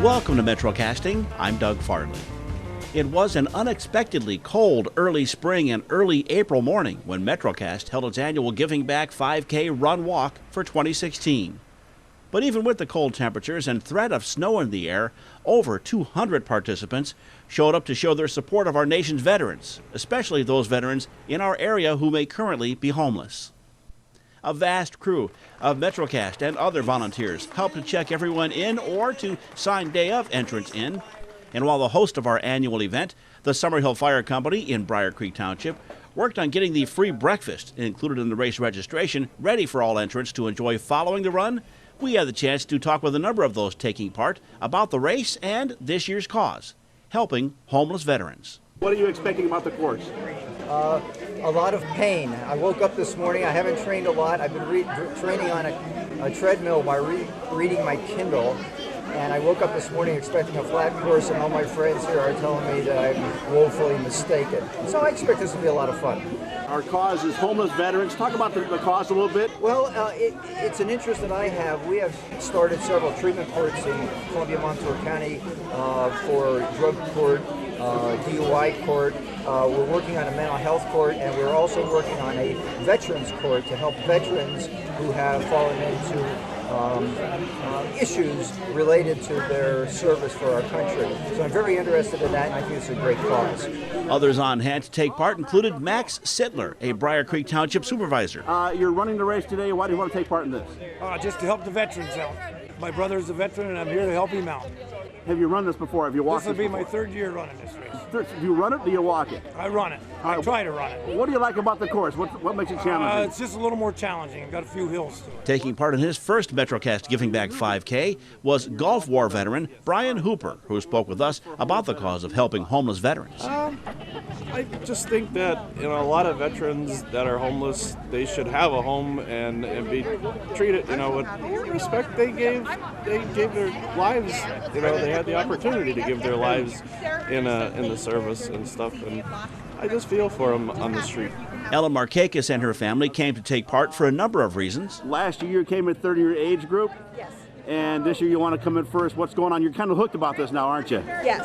Welcome to MetroCasting. I'm Doug Farley. It was an unexpectedly cold early spring and early April morning when MetroCast held its annual Giving Back 5K run walk for 2016. But even with the cold temperatures and threat of snow in the air, over 200 participants showed up to show their support of our nation's veterans, especially those veterans in our area who may currently be homeless. A vast crew of MetroCast and other volunteers helped to check everyone in or to sign day of entrance in. And while the host of our annual event, the Summerhill Fire Company in Briar Creek Township, worked on getting the free breakfast included in the race registration ready for all entrants to enjoy following the run, we had the chance to talk with a number of those taking part about the race and this year's cause, helping homeless veterans. What are you expecting about the course? A lot of pain. I woke up this morning. I haven't trained a lot. I've been training on a treadmill by reading my Kindle. And I woke up this morning expecting a flat course, and all my friends here are telling me that I'm woefully mistaken. So I expect this to be a lot of fun. Our cause is homeless veterans. Talk about the cause a little bit. Well, it's an interest that I have. We have started several treatment courts in Columbia-Montour County for drug court, DUI court. We're working on a mental health court, and we're also working on a veterans court to help veterans who have fallen into issues related to their service for our country. So I'm very interested in that, and I think it's a great cause. Others on hand to take part included Max Sittler, a Briar Creek Township supervisor. You're running the race today. Why do you want to take part in this? Just to help the veterans out. My brother's a veteran, and I'm here to help him out. Have you run this before? Have you walked This will be before? my third year running this race. Do you run it or do you walk it? I run it. I try to run it. What do you like about the course? What makes it challenging? It's just a little more challenging. I've got a few hills to it. Taking part in his first MetroCast Giving Back 5K was Gulf War veteran Brian Hooper, who spoke with us about the cause of helping homeless veterans. I just think that a lot of veterans that are homeless, they should have a home and be treated with respect. They gave their lives. They had the opportunity to give their lives in the service and stuff, and I just feel for them on the street. Ellen Markakis and her family came to take part for a number of reasons. Last year you came in 30-year age group. Yes. And this year you want to come in first. What's going on? You're kind of hooked about this now, aren't you? Yes.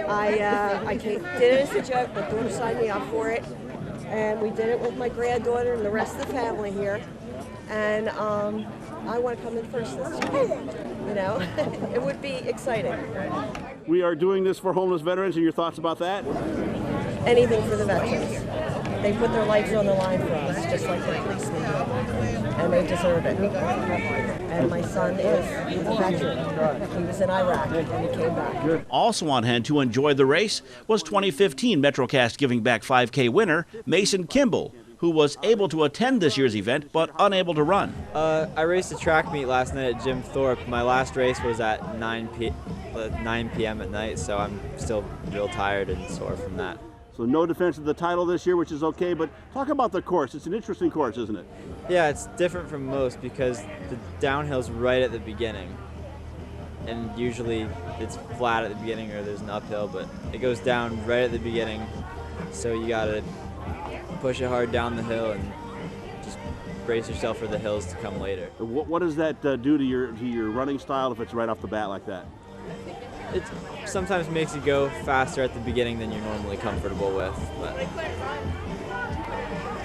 I did it as a joke. My daughter signed me up for it, and we did it with my granddaughter and the rest of the family here. And I want to come in first this year. It would be exciting. We are doing this for homeless veterans, and your thoughts about that? Anything for the veterans. They put their lives on the line for us, just like the policemen do, and they deserve it. And my son is a veteran. He was in Iraq, and he came back. Also on hand to enjoy the race was 2015 MetroCast Giving Back 5K winner Mason Kimball, who was able to attend this year's event but unable to run. I raced a track meet last night at Jim Thorpe. My last race was at 9 p.m. at night, so I'm still real tired and sore from that. So no defense of the title this year, which is okay, but talk about the course. It's an interesting course, isn't it? Yeah, it's different from most because the downhill's right at the beginning. And usually it's flat at the beginning or there's an uphill, but it goes down right at the beginning. So you gotta push it hard down the hill and just brace yourself for the hills to come later. What does that do to your running style if it's right off the bat like that? It sometimes makes you go faster at the beginning than you're normally comfortable with, but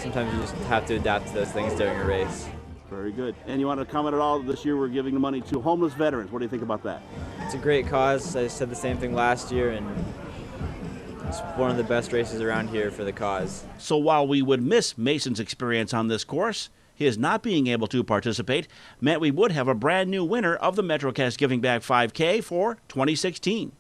sometimes you just have to adapt to those things during a race. Very good. And you want to comment at all? This year we're giving the money to homeless veterans. What do you think about that? It's a great cause. I said the same thing last year, and it's one of the best races around here for the cause. So while we would miss Mason's experience on this course, his not being able to participate meant we would have a brand new winner of the MetroCast Giving Back 5K for 2016.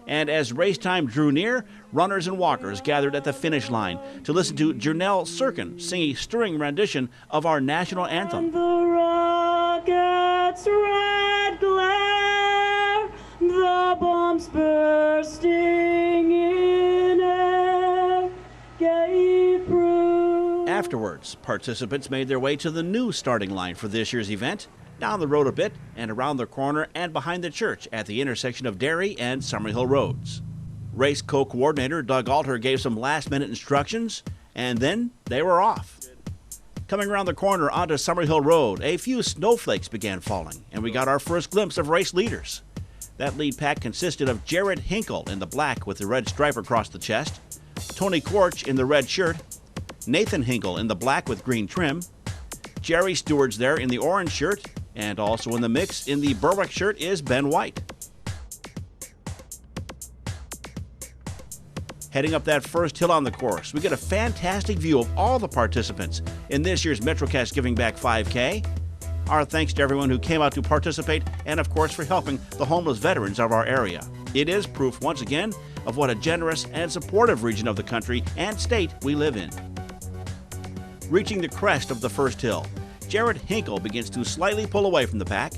And as race time drew near, runners and walkers gathered at the finish line to listen to Jernell Sirkin sing a stirring rendition of our national anthem. And the rocket's red glare, the bombs bursting in air, gave proof. Afterwards, participants made their way to the new starting line for this year's event, down the road a bit and around the corner and behind the church at the intersection of Derry and Summerhill Roads. Race co-coordinator Doug Alter gave some last-minute instructions, and then they were off. Coming around the corner onto Summerhill Road, a few snowflakes began falling, and we got our first glimpse of race leaders. That lead pack consisted of Jared Hinkle in the black with the red stripe across the chest, Tony Korch in the red shirt, Nathan Hinkle in the black with green trim, Jerry Stewart's there in the orange shirt, and also in the mix in the Berwick shirt is Ben White. Heading up that first hill on the course, we get a fantastic view of all the participants in this year's MetroCast Giving Back 5K. Our thanks to everyone who came out to participate and, of course, for helping the homeless veterans of our area. It is proof, once again, of what a generous and supportive region of the country and state we live in. Reaching the crest of the first hill, Jared Hinkle begins to slightly pull away from the pack.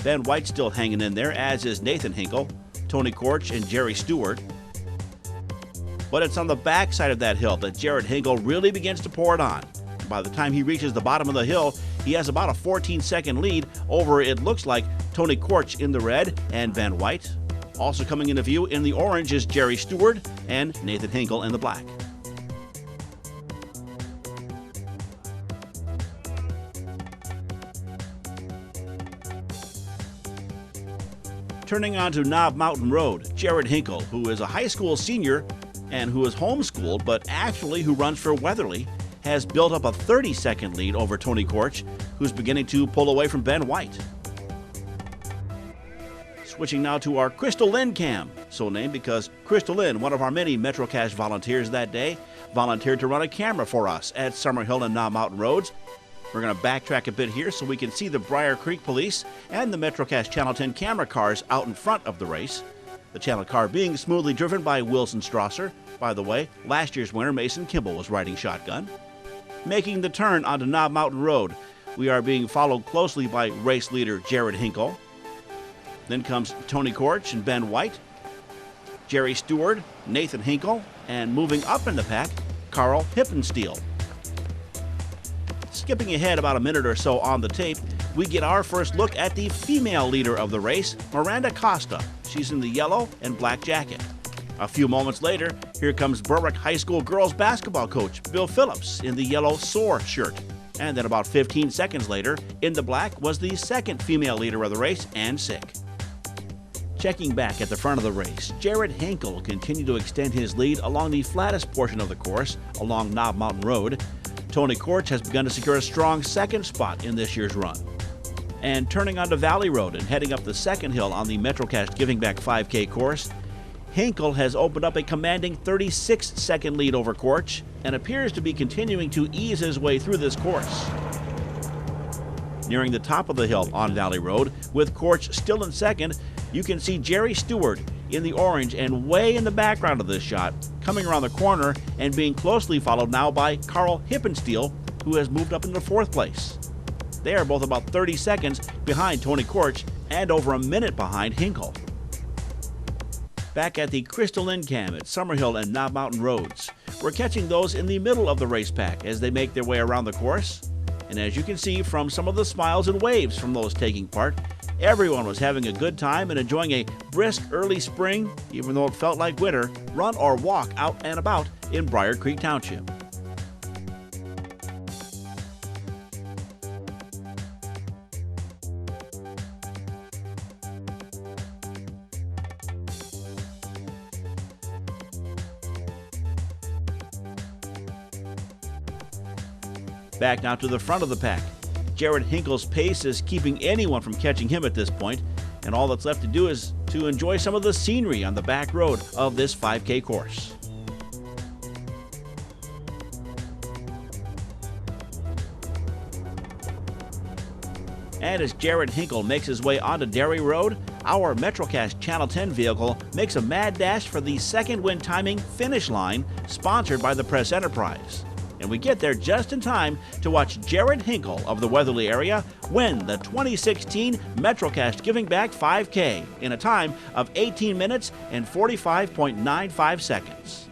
Ben White still hanging in there, as is Nathan Hinkle, Tony Korch, and Jerry Stewart. But it's on the back side of that hill that Jared Hinkle really begins to pour it on. By the time he reaches the bottom of the hill, he has about a 14-second lead over, it looks like, Tony Korch in the red and Ben White. Also coming into view in the orange is Jerry Stewart and Nathan Hinkle in the black. Turning onto Knob Mountain Road, Jared Hinkle, who is a high school senior and who is homeschooled, but actually who runs for Weatherly, has built up a 30-second lead over Tony Korch, who's beginning to pull away from Ben White. Switching now to our Crystal Lynn cam, so named because Crystal Lynn, one of our many MetroCast volunteers that day, volunteered to run a camera for us at Summerhill and Knob Mountain Roads. We're going to backtrack a bit here so we can see the Briar Creek Police and the MetroCast Channel 10 camera cars out in front of the race. The channel car being smoothly driven by Wilson Strasser. By the way, last year's winner Mason Kimball was riding shotgun. Making the turn onto Knob Mountain Road, we are being followed closely by race leader Jared Hinkle. Then comes Tony Korch and Ben White, Jerry Stewart, Nathan Hinkle, and moving up in the pack, Carl Hippensteel. Skipping ahead about a minute or so on the tape, we get our first look at the female leader of the race, Miranda Costa. She's in the yellow and black jacket. A few moments later, here comes Berwick High School girls basketball coach Bill Phillips in the yellow SOAR shirt. And then about 15 seconds later, in the black was the second female leader of the race, Ann Sick. Checking back at the front of the race, Jared Hinkle continued to extend his lead along the flattest portion of the course, along Knob Mountain Road. Tony Korch has begun to secure a strong second spot in this year's run. And turning onto Valley Road and heading up the second hill on the MetroCast Giving Back 5K course, Hinkle has opened up a commanding 36-second lead over Korch and appears to be continuing to ease his way through this course. Nearing the top of the hill on Valley Road, with Korch still in second, you can see Jerry Stewart in the orange and way in the background of this shot, coming around the corner and being closely followed now by Carl Hippensteel, who has moved up into fourth place. They are both about 30 seconds behind Tony Korch and over a minute behind Hinkle. Back at the Crystal Lynn cam at Summerhill and Knob Mountain Roads, we're catching those in the middle of the race pack as they make their way around the course. And as you can see from some of the smiles and waves from those taking part, everyone was having a good time and enjoying a brisk early spring, even though it felt like winter, run or walk out and about in Briar Creek Township. Back now to the front of the pack. Jared Hinkle's pace is keeping anyone from catching him at this point, and all that's left to do is to enjoy some of the scenery on the back road of this 5K course. And as Jared Hinkle makes his way onto Dairy Road, our MetroCast Channel 10 vehicle makes a mad dash for the second win timing finish line, sponsored by the Press Enterprise. And we get there just in time to watch Jared Hinkle of the Weatherly area win the 2016 MetroCast Giving Back 5K in a time of 18 minutes and 45.95 seconds.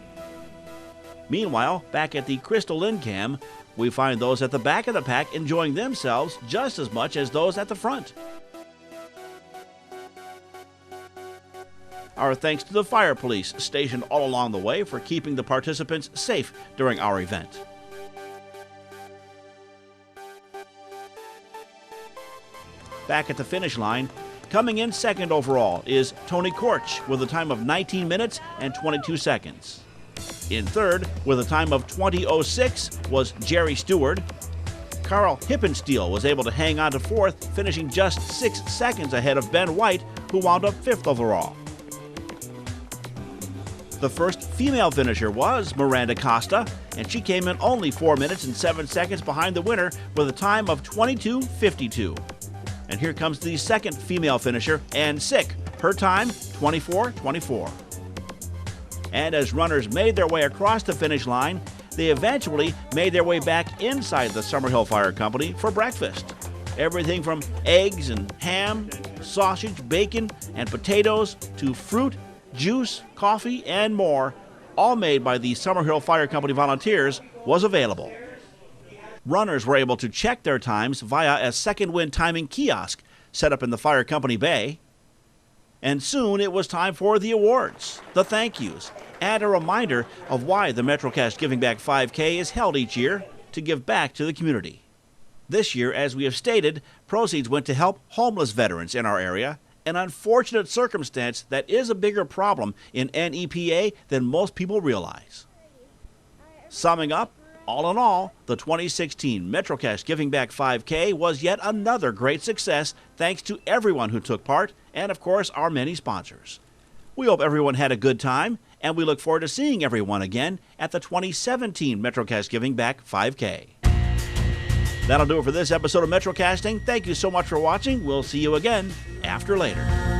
Meanwhile, back at the Crystal Lynn cam, we find those at the back of the pack enjoying themselves just as much as those at the front. Our thanks to the fire police stationed all along the way for keeping the participants safe during our event. Back at the finish line, Coming in second overall is Tony Korch with a time of 19 minutes and 22 seconds. In third, with a time of 20:06, was Jerry Stewart. Carl Hippensteel was able to hang on to fourth, finishing just 6 seconds ahead of Ben White, who wound up fifth overall. The first female finisher was Miranda Costa, and she came in only 4 minutes and 7 seconds behind the winner with a time of 22:52. And here comes the second female finisher, Ann Sick. Her time, 24:24. And as runners made their way across the finish line, they eventually made their way back inside the Summerhill Fire Company for breakfast. Everything from eggs and ham, sausage, bacon, and potatoes to fruit, juice, coffee, and more, all made by the Summerhill Fire Company volunteers, was available. Runners were able to check their times via a second wind timing kiosk set up in the Fire Company bay. And soon it was time for the awards, the thank yous, and a reminder of why the MetroCast Giving Back 5K is held each year, to give back to the community. This year, as we have stated, proceeds went to help homeless veterans in our area, an unfortunate circumstance that is a bigger problem in NEPA than most people realize. Summing up, all in all, the 2016 MetroCast Giving Back 5K was yet another great success thanks to everyone who took part and, of course, our many sponsors. We hope everyone had a good time, and we look forward to seeing everyone again at the 2017 MetroCast Giving Back 5K. That'll do it for this episode of MetroCasting. Thank you so much for watching. We'll see you again after later.